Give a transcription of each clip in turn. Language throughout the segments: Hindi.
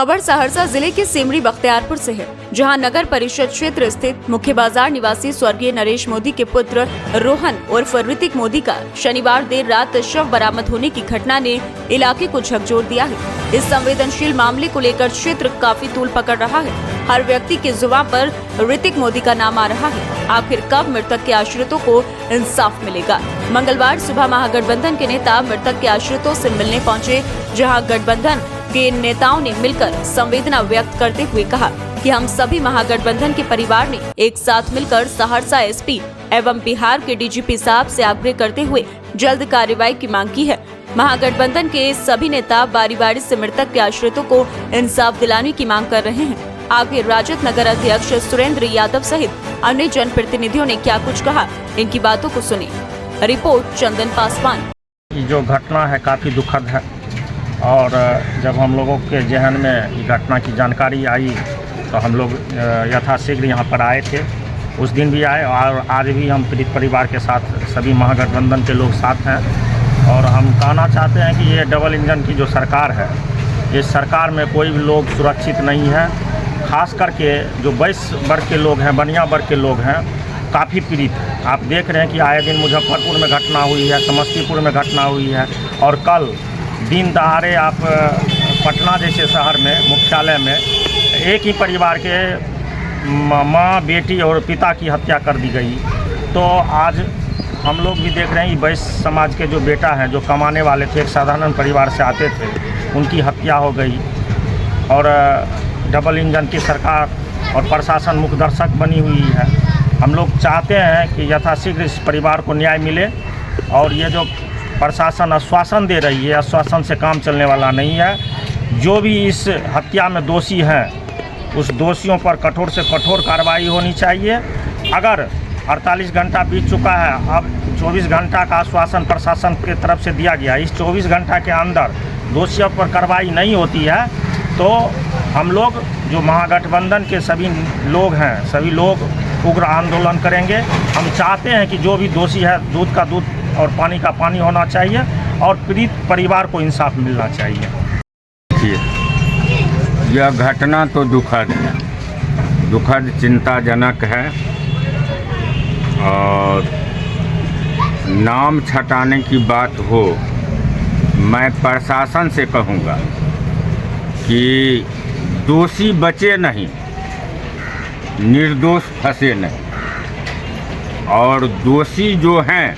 खबर सहरसा जिले के सिमरी बख्तियारपुर से है, जहां नगर परिषद क्षेत्र स्थित मुख्य बाजार निवासी स्वर्गीय नरेश मोदी के पुत्र रोहन उर्फ ऋतिक मोदी का शनिवार देर रात शव बरामद होने की घटना ने इलाके को झकझोर दिया है। इस संवेदनशील मामले को लेकर क्षेत्र काफी तूल पकड़ रहा है। हर व्यक्ति की जुबान पर ऋतिक मोदी का नाम आ रहा है। आखिर कब मृतक के आश्रितों को इंसाफ मिलेगा? मंगलवार सुबह महागठबंधन के नेता मृतक के आश्रितों से मिलने पहुंचे, जहां गठबंधन के नेताओं ने मिलकर संवेदना व्यक्त करते हुए कहा कि हम सभी महागठबंधन के परिवार ने एक साथ मिलकर सहरसा एसपी एवं बिहार के डीजीपी साहब से आग्रह करते हुए जल्द कार्रवाई की मांग की है। महागठबंधन के सभी नेता बारी बारी से मृतक के आश्रितों को इंसाफ दिलाने की मांग कर रहे हैं। आगे राजद नगर अध्यक्ष सुरेंद्र यादव सहित अन्य जनप्रतिनिधियों ने क्या कुछ कहा, इनकी बातों को सुने। रिपोर्ट चंदन पासवान। जो घटना है काफ़ी दुखद है और जब हम लोगों के जहन में ये घटना की जानकारी आई तो हम लोग यथाशीघ्र यहाँ पर आए थे। उस दिन भी आए और आज भी हम पीड़ित परिवार के साथ सभी महागठबंधन के लोग साथ हैं। और हम कहना चाहते हैं कि ये डबल इंजन की जो सरकार है, इस सरकार में कोई भी लोग सुरक्षित नहीं है। खास करके जो वैश्य वर्ग के लोग हैं, बनिया वर्ग के लोग हैं, काफ़ी पीड़ित है। आप देख रहे हैं कि आए दिन मुजफ्फरपुर में घटना हुई है, समस्तीपुर में घटना हुई है और कल दिन दहाड़े आप पटना जैसे शहर में मुख्यालय में एक ही परिवार के माँ, बेटी और पिता की हत्या कर दी गई। तो आज हम लोग भी देख रहे हैं कि वैश्य समाज के जो बेटा हैं, जो कमाने वाले थे, एक साधारण परिवार से आते थे, उनकी हत्या हो गई। और डबल इंजन की सरकार और प्रशासन मुखदर्शक बनी हुई है। हम लोग चाहते हैं कि यथाशीघ्र इस परिवार को न्याय मिले और ये जो प्रशासन आश्वासन दे रही है, आश्वासन से काम चलने वाला नहीं है। जो भी इस हत्या में दोषी हैं, उस दोषियों पर कठोर से कठोर कार्रवाई होनी चाहिए। अगर 48 घंटा बीत चुका है, अब 24 घंटा का आश्वासन प्रशासन की तरफ से दिया गया, इस 24 घंटा के अंदर दोषियों पर कार्रवाई नहीं होती है तो हम लोग जो महागठबंधन के सभी लोग हैं, सभी लोग उग्र आंदोलन करेंगे। हम चाहते हैं कि जो भी दोषी है, दूध का दूध और पानी का पानी होना चाहिए और पीड़ित परिवार को इंसाफ मिलना चाहिए। यह घटना तो दुखद है, दुखद चिंताजनक है और नाम छटाने की बात हो, मैं प्रशासन से कहूँगा कि दोषी बचे नहीं, निर्दोष फंसे नहीं और दोषी जो हैं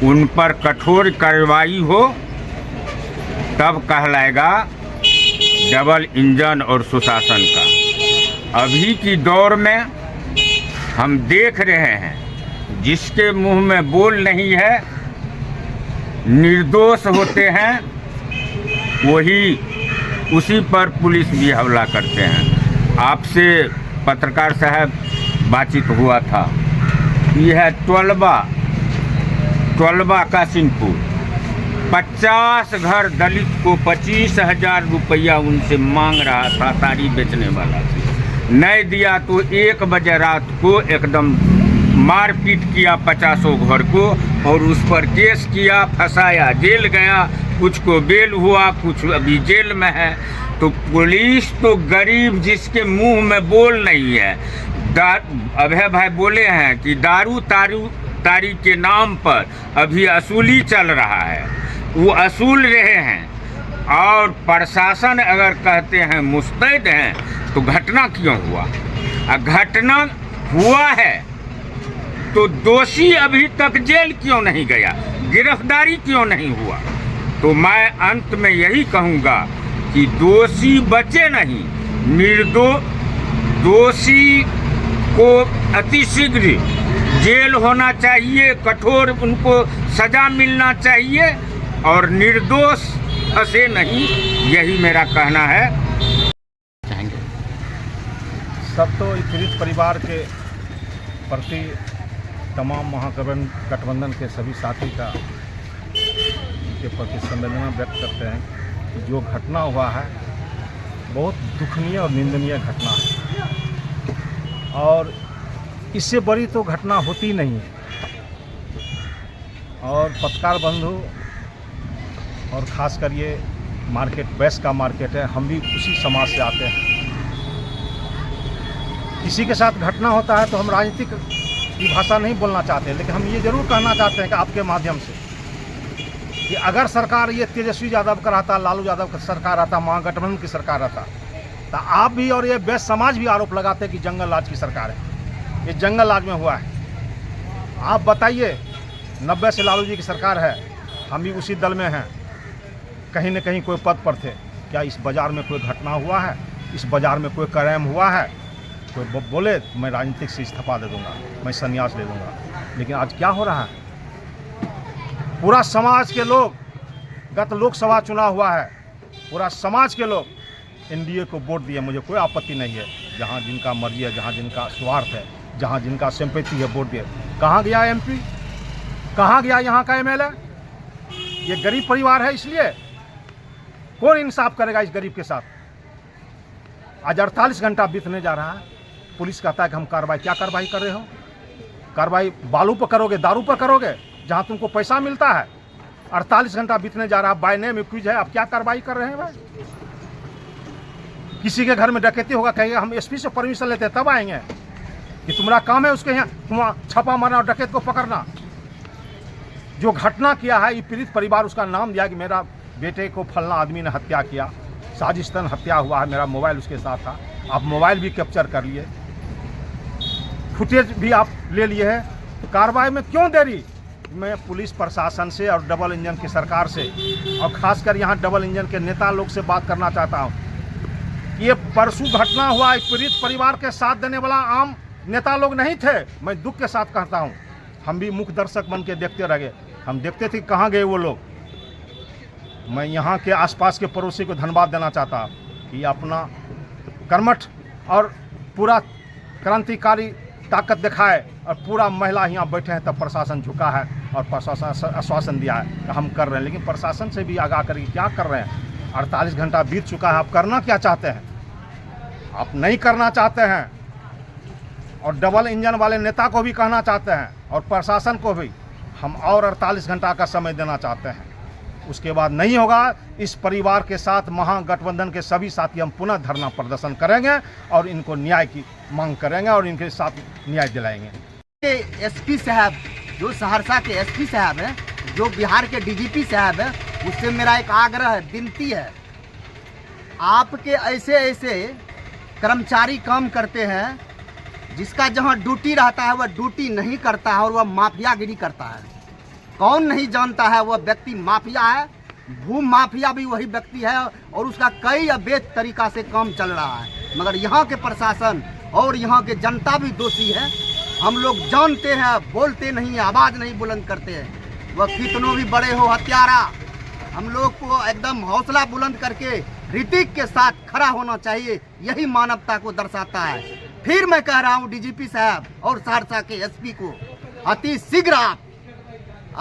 उन पर कठोर कार्रवाई हो, तब कहलाएगा डबल इंजन और सुशासन का। अभी की दौर में हम देख रहे हैं, जिसके मुंह में बोल नहीं है, निर्दोष होते हैं, वही उसी पर पुलिस भी हमला करते हैं। आपसे पत्रकार साहब बातचीत हुआ था, यह है टोलबा कासिमपुर। 50 घर दलित को 25,000 रुपया उनसे मांग रहा था, तारी बेचने वाला नहीं दिया तो 1 बजे रात को एकदम मारपीट किया 50 घर को और उस पर केस किया, फंसाया, जेल गया। कुछ को बेल हुआ, कुछ अभी जेल में है। तो पुलिस तो गरीब जिसके मुंह में बोल नहीं है, अभय भाई बोले हैं कि दारू तारी के नाम पर अभी असूली चल रहा है, वो असूल रहे हैं। और प्रशासन अगर कहते हैं मुस्तैद हैं तो घटना क्यों हुआ? घटना हुआ है तो दोषी अभी तक जेल क्यों नहीं गया, गिरफ्तारी क्यों नहीं हुआ? तो मैं अंत में यही कहूँगा कि दोषी बचे नहीं, दोषी को अतिशीघ्र जेल होना चाहिए, कठोर उनको सजा मिलना चाहिए और निर्दोष फंसे नहीं, यही मेरा कहना है। सब तो पीड़ित परिवार के प्रति तमाम महागठबंधन के सभी साथी का के प्रति संवेदना व्यक्त करते हैं कि जो घटना हुआ है बहुत दुखनीय और निंदनीय घटना है और इससे बड़ी तो घटना होती नहीं है। और पत्रकार बंधु और ख़ासकर ये मार्केट बेस का मार्केट है, हम भी उसी समाज से आते हैं। किसी के साथ घटना होता है तो हम राजनीतिक की भाषा नहीं बोलना चाहते, लेकिन हम ये जरूर कहना चाहते हैं कि आपके माध्यम से कि अगर सरकार ये तेजस्वी यादव का रहता, लालू यादव का सरकार रहता, महागठबंधन की सरकार रहता, तो आप भी और ये बेस समाज भी आरोप लगाते कि जंगल राज की सरकार है। ये जंगल राज में हुआ है। आप बताइए, 90 से लालू जी की सरकार है, हम भी उसी दल में हैं, कहीं न कहीं कोई पद पर थे। क्या इस बाज़ार में कोई घटना हुआ है? इस बाज़ार में कोई क्राइम हुआ है? कोई बोले मैं राजनीतिक से इस्तीफा दे दूंगा, मैं संन्यास ले दूंगा। लेकिन आज क्या हो रहा है? पूरा समाज के लोग, गत लोकसभा चुनाव हुआ है, पूरा समाज के लोग एनडीए को वोट दिए। मुझे कोई आपत्ति नहीं है, जहां जिनका मर्जी है, जहां जिनका स्वार्थ है, जहां जिनका सिंपैथी है, वोट दिए। कहाँ गया एमपी? कहाँ गया यहाँ का एमएलए? ये गरीब परिवार है, इसलिए कौन इंसाफ करेगा इस गरीब के साथ? आज 48 घंटा बीतने जा रहा है, पुलिस कहता है कि हम कार्रवाई। क्या कार्रवाई कर रहे हो? कार्रवाई बालू पर करोगे, दारू पर करोगे, जहां तुमको पैसा मिलता है। 48 घंटा बीतने जा रहा है, बाय नेम एक्यूज है, आप क्या कार्रवाई कर रहे हैं भाई? किसी के घर में डकैती होगा, कहेंगे हम एसपी से परमिशन लेते हैं तब आएंगे कि तुम्हारा काम है उसके यहाँ वहाँ छापा मारना और डकैत को पकड़ना। जो घटना किया है, ये पीड़ित परिवार उसका नाम दिया कि मेरा बेटे को फलना आदमी ने हत्या किया, साजिशतन हत्या हुआ है, मेरा मोबाइल उसके साथ था। आप मोबाइल भी कैप्चर कर लिए, फुटेज भी आप ले लिए हैं। कार्रवाई में क्यों देरी? मैं पुलिस प्रशासन से और डबल इंजन की सरकार से, और खासकर यहाँ डबल इंजन के नेता लोग से बात करना चाहता हूँ कि ये परसों घटना हुआ, एक पीड़ित परिवार के साथ देने वाला आम नेता लोग नहीं थे। मैं दुख के साथ कहता हूँ, हम भी मुख्य दर्शक बन के देखते रह गए। हम देखते थे कहाँ गए वो लोग। मैं यहाँ के आसपास के पड़ोसी को धन्यवाद देना चाहता कि अपना कर्मठ और पूरा क्रांतिकारी ताकत दिखाए, और पूरा महिला यहाँ बैठे हैं तब प्रशासन झुका है और प्रशासन आश्वासन दिया है कि हम कर रहे हैं। लेकिन प्रशासन से भी आगाह करके क्या कर रहे हैं? 48 घंटा बीत चुका है, आप करना क्या चाहते हैं? आप नहीं करना चाहते हैं। और डबल इंजन वाले नेता को भी कहना चाहते हैं और प्रशासन को भी, हम और 48 घंटा का समय देना चाहते हैं। उसके बाद नहीं होगा, इस परिवार के साथ महागठबंधन के सभी साथी हम पुनः धरना प्रदर्शन करेंगे और इनको न्याय की मांग करेंगे और इनके साथ न्याय दिलाएंगे। एसपी साहब, जो सहरसा के एसपी साहब हैं, जो बिहार के डीजीपी साहब हैं, उससे मेरा एक आग्रह है, विनती है, आपके ऐसे ऐसे कर्मचारी काम करते हैं जिसका जहां ड्यूटी रहता है वह ड्यूटी नहीं करता है और वह माफियागिरी करता है। कौन नहीं जानता है वह व्यक्ति माफिया है, भू माफिया भी वही व्यक्ति है और उसका कई अवैध तरीका से काम चल रहा है। मगर यहाँ के प्रशासन और यहाँ के जनता भी दोषी है। हम लोग जानते हैं, बोलते नहीं, आवाज़ नहीं बुलंद करते हैं। वह कितनों भी बड़े हो हत्यारा, हम लोग को एकदम हौसला बुलंद करके ऋतिक के साथ खड़ा होना चाहिए। यही मानवता को दर्शाता है। फिर मैं कह रहा हूँ डीजीपी साहब और सहरसा के एसपी को, अति शीघ्र आप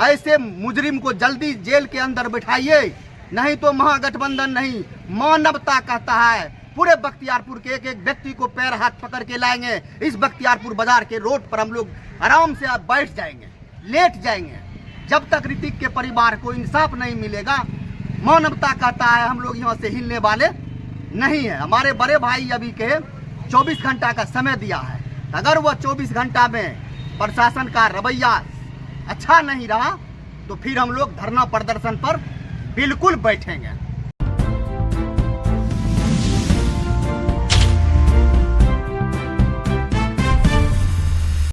ऐसे मुजरिम को जल्दी जेल के अंदर बिठाइए, नहीं तो महागठबंधन नहीं, मानवता कहता है पूरे बख्तियारपुर के एक एक व्यक्ति को पैर हाथ पकड़ के लाएंगे। इस बख्तियारपुर बाजार के रोड पर हम लोग आराम से आप बैठ जाएंगे, लेट जाएंगे। जब तक ऋतिक के परिवार को इंसाफ नहीं मिलेगा, मानवता कहता है हम लोग यहाँ से हिलने वाले नहीं है। हमारे बड़े भाई अभी के 24 घंटा का समय दिया है। अगर वह 24 घंटा में प्रशासन का रवैया अच्छा नहीं रहा तो फिर हम लोग धरना प्रदर्शन पर बिल्कुल बैठेंगे।